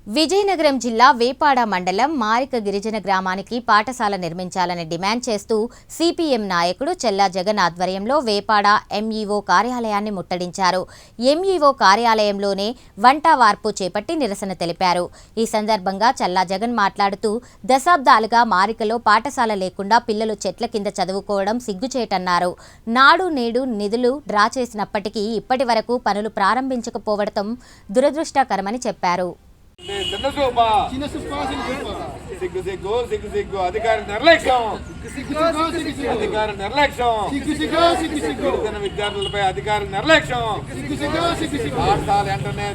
విజయనగరం జిల్లా వేపాడ మండలం మారిక గిరిజన గ్రామానికి పాఠశాల నిర్మించాలని డిమాండ్ చేస్తూ సిపిఎం నాయకుడు చెల్లా జగన్ ఆధ్వర్యంలో వేపాడ ఎంఈఓ కార్యాలయాన్ని ముట్టడించారు. ఎంఈఓ కార్యాలయంలోనే వంట వార్పు చేపట్టి నిరసన తెలిపారు. ఈ సందర్భంగా చెల్లా జగన్ మాట్లాడుతూ దశాబ్దాలుగా మారికలో పాఠశాల లేకుండా పిల్లలు చెట్ల కింద చదువుకోవడం సిగ్గుచేటన్నారు. నాడు నేడు నిధులు డ్రా చేసినప్పటికీ ఇప్పటి వరకు పనులు ప్రారంభించకపోవడం దురదృష్టకరమని చెప్పారు. అధికార నిర్లక్ష్యం విద్యార్థులపై అధికార నిర్లక్ష్యం పాఠశాల వెంటనే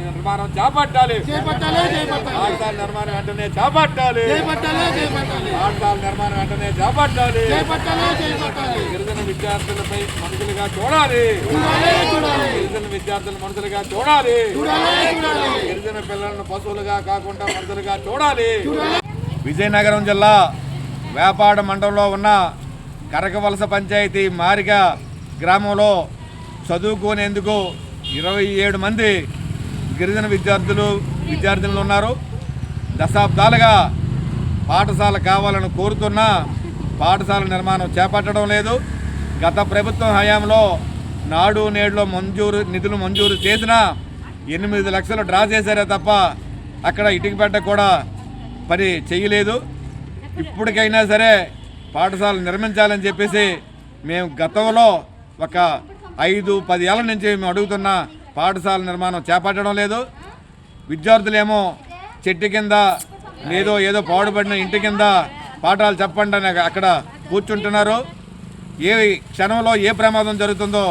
నిర్మాణం చేపట్టాలి. పాఠశాల నిర్మాణం వెంటనే చేపట్టాలి. పాఠశాల నిర్మాణం వెంటనే చేపట్టాలి. గిరిజన విద్యార్థులపై మనుషులుగా చూడాలి. గిరిజన విద్యార్థులు మనుషులుగా చూడాలి. గిరిజన పిల్లలను పశువులుగా కాకుండా మనుషులుగా చూడాలి. విజయనగరం జిల్లా వేపాడ మండలంలో ఉన్న కరకవలస పంచాయతీ మారిక గ్రామంలో చదువుకునేందుకు 27 మంది గిరిజన విద్యార్థులు ఉన్నారు. దశాబ్దాలుగా పాఠశాల కావాలని కోరుతున్నా పాఠశాల నిర్మాణం చేపట్టడం లేదు. గత ప్రభుత్వం హయాంలో నాడు నేడులో నిధులు మంజూరు చేసినా 8 లక్షలు డ్రా చేశారే తప్ప అక్కడ ఇటుకబెట్ట కూడా పని చేయలేదు. ఇప్పటికైనా సరే పాఠశాల నిర్మించాలని చెప్పేసి మేము గతంలో ఒక 5-10 ఏళ్ళ నుంచి మేము అడుగుతున్న పాఠశాల నిర్మాణం చేపట్టడం లేదు. విద్యార్థులేమో చెట్టు కింద ఏదో పాడుపడిన ఇంటి కింద పాఠాలు చెప్పండి అని అక్కడ కూర్చుంటున్నారు. ఏ క్షణంలో ఏ ప్రమాదం జరుగుతుందో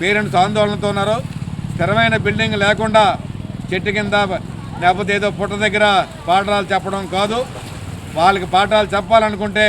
పేరెంట్స్ ఆందోళనతో ఉన్నారు. స్థిరమైన బిల్డింగ్ లేకుండా చెట్టు కింద లేకపోతే ఏదో పుట్ట దగ్గర పాఠాలు చెప్పడం కాదు. వాళ్ళకి పాఠాలు చెప్పాలనుకుంటే